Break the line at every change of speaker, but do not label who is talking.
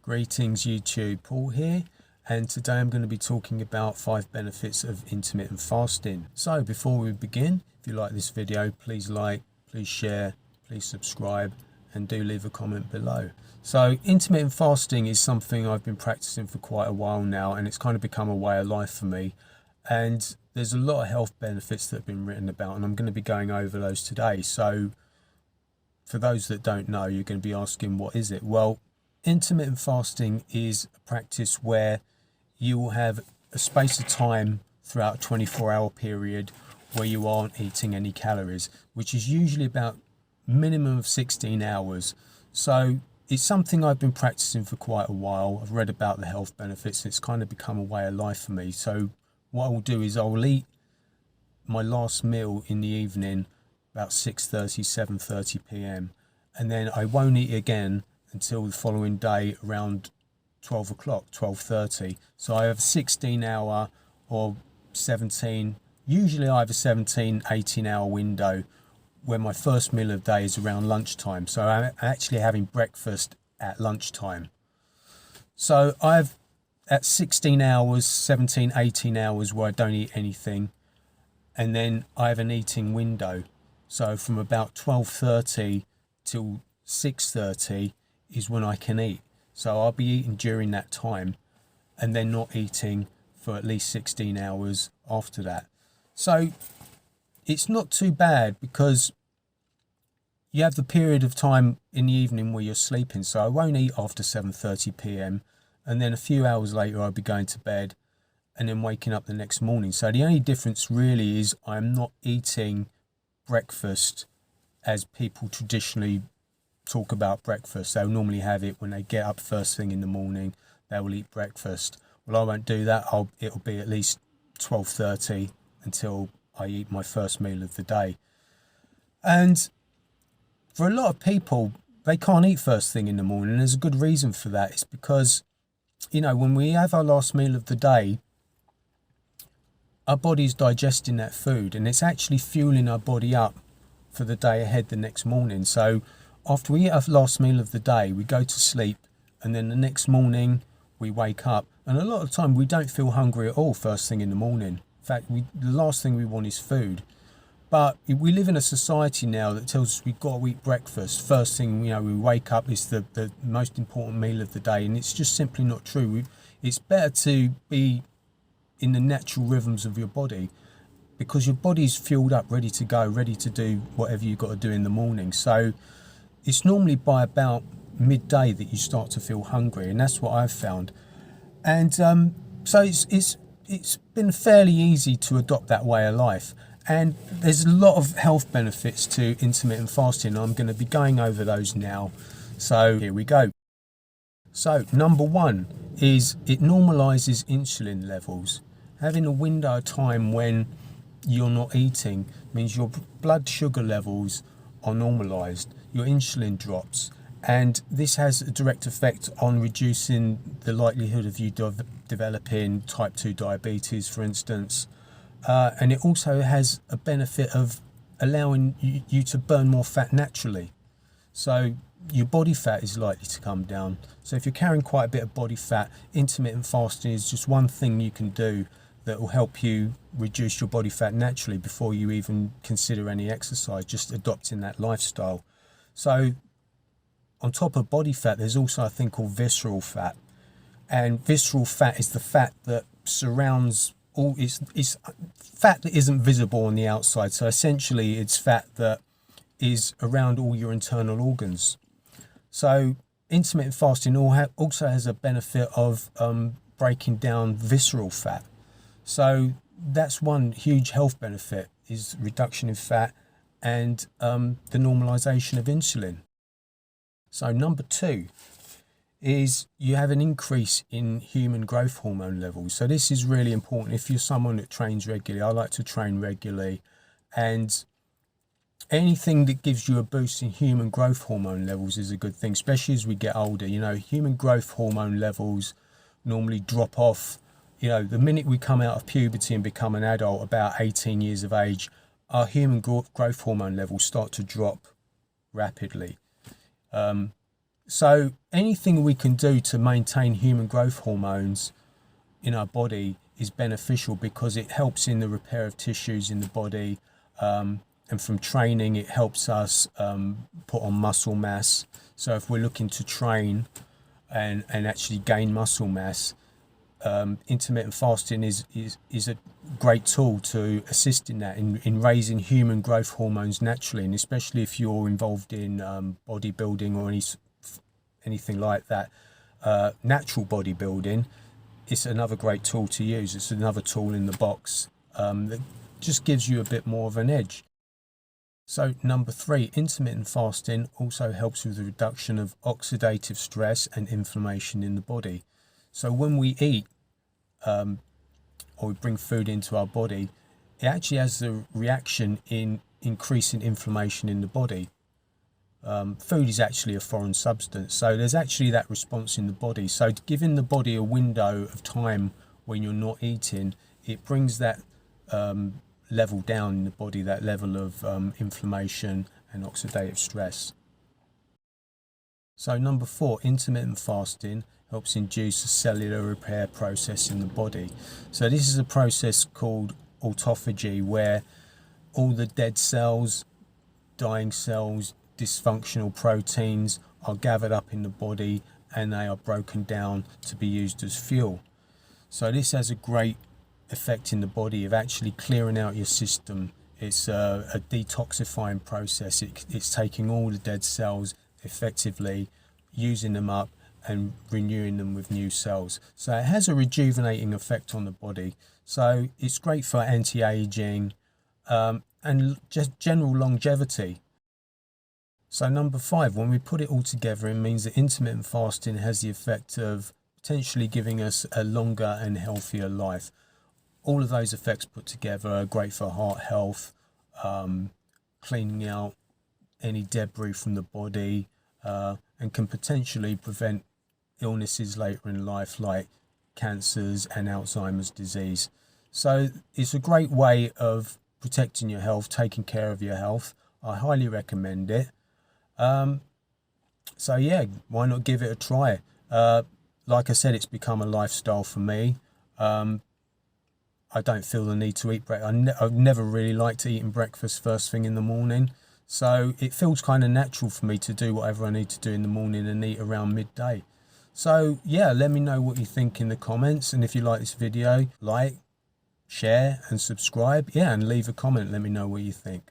Greetings YouTube, Paul here, and today I'm going to be talking about 5 benefits of intermittent fasting. So before we begin, if you like this video, please like, please share, please subscribe, and do leave a comment below. So intermittent fasting is something I've been practicing for quite a while now, and it's kind of become a way of life for me. And there's a lot of health benefits that have been written about, and I'm going to be going over those today. So for those that don't know, you're going to be asking, what is it? Well, intermittent fasting is a practice where you will have a space of time throughout a 24-hour period where you aren't eating any calories, which is usually about minimum of 16 hours. So it's something I've been practicing for quite a while. I've read about the health benefits. It's kind of become a way of life for me. So what I will do is I'll eat my last meal in the evening about 6:30, 7:30 p.m. and then I won't eat again until the following day around 12 o'clock, 12:30. So I have a 16-hour or 17, usually I have a 17, 18-hour window where my first meal of the day is around lunchtime. So I'm actually having breakfast at lunchtime. So I've at 16 hours, 17, 18 hours where I don't eat anything. And then I have an eating window. So from about 12:30 till 6:30 is when I can eat. So I'll be eating during that time and then not eating for at least 16 hours after that. So it's not too bad because you have the period of time in the evening where you're sleeping. So I won't eat after 7:30 p.m. and then a few hours later I'll be going to bed and then waking up the next morning. So the only difference really is I'm not eating breakfast as people traditionally talk about breakfast. They'll normally have it when they get up first thing in the morning. They will eat breakfast. Well, I won't do that. It'll be at least 12:30 until I eat my first meal of the day. And for a lot of people, they can't eat first thing in the morning. There's a good reason for that. It's because, you know, when we have our last meal of the day, our body's digesting that food and it's actually fueling our body up for the day ahead the next morning. So after we eat our last meal of the day, we go to sleep and then the next morning we wake up. And a lot of the time we don't feel hungry at all first thing in the morning. In fact, the last thing we want is food. But we live in a society now that tells us we've got to eat breakfast. First thing, you know, we wake up, it's the most important meal of the day. And it's just simply not true. It's better to be in the natural rhythms of your body because your body's fueled up, ready to go, ready to do whatever you've got to do in the morning. So it's normally by about midday that you start to feel hungry, and that's what I've found. And so it's been fairly easy to adopt that way of life. And there's a lot of health benefits to intermittent fasting. I'm going to be going over those now. So here we go. So number 1 is it normalizes insulin levels. Having a window of time when you're not eating means your blood sugar levels are normalized, your insulin drops, and this has a direct effect on reducing the likelihood of you developing type 2 diabetes, for instance. And it also has a benefit of allowing you to burn more fat naturally. So your body fat is likely to come down. So if you're carrying quite a bit of body fat, intermittent fasting is just one thing you can do that will help you reduce your body fat naturally before you even consider any exercise, just adopting that lifestyle. So on top of body fat, there's also a thing called visceral fat. And visceral fat is the fat that surrounds all, it's fat that isn't visible on the outside. So essentially it's fat that is around all your internal organs. So intermittent fasting also has a benefit of breaking down visceral fat. So that's one huge health benefit, is reduction in fat and the normalization of insulin. So number 2 is you have an increase in human growth hormone levels. So this is really important if you're someone that trains regularly. I like to train regularly, and anything that gives you a boost in human growth hormone levels is a good thing, especially as we get older. You know, human growth hormone levels normally drop off. You know, the minute we come out of puberty and become an adult, about 18 years of age, our human growth hormone levels start to drop rapidly. So anything we can do to maintain human growth hormones in our body is beneficial because it helps in the repair of tissues in the body. And from training, it helps us put on muscle mass. So if we're looking to train and actually gain muscle mass, intermittent fasting is a great tool to assist in that, in raising human growth hormones naturally, and especially if you're involved in bodybuilding or anything like that, natural bodybuilding. It's another great tool to use. It's another tool in the box that just gives you a bit more of an edge. So number 3, intermittent fasting also helps with the reduction of oxidative stress and inflammation in the body. So when we eat or we bring food into our body, it actually has a reaction in increasing inflammation in the body. Food is actually a foreign substance, so there's actually that response in the body. So giving the body a window of time when you're not eating, it brings that level down in the body, that level of inflammation and oxidative stress. So number 4, intermittent fasting helps induce a cellular repair process in the body. So this is a process called autophagy, where all the dead cells, dying cells, dysfunctional proteins are gathered up in the body and they are broken down to be used as fuel. So this has a great effect in the body of actually clearing out your system. It's a detoxifying process. It's taking all the dead cells, effectively using them up and renewing them with new cells. So it has a rejuvenating effect on the body. So it's great for anti-aging and just general longevity. So number 5, when we put it all together, it means that intermittent fasting has the effect of potentially giving us a longer and healthier life. All of those effects put together are great for heart health, cleaning out any debris from the body, and can potentially prevent illnesses later in life like cancers and Alzheimer's disease. So it's a great way of protecting your health, taking care of your health. I highly recommend it. So yeah, why not give it a try? Like I said, it's become a lifestyle for me. I don't feel the need to eat breakfast. I've never really liked eating breakfast first thing in the morning. So it feels kind of natural for me to do whatever I need to do in the morning and eat around midday. So yeah, let me know what you think in the comments. And if you like this video, like, share and subscribe. Yeah, and leave a comment. Let me know what you think.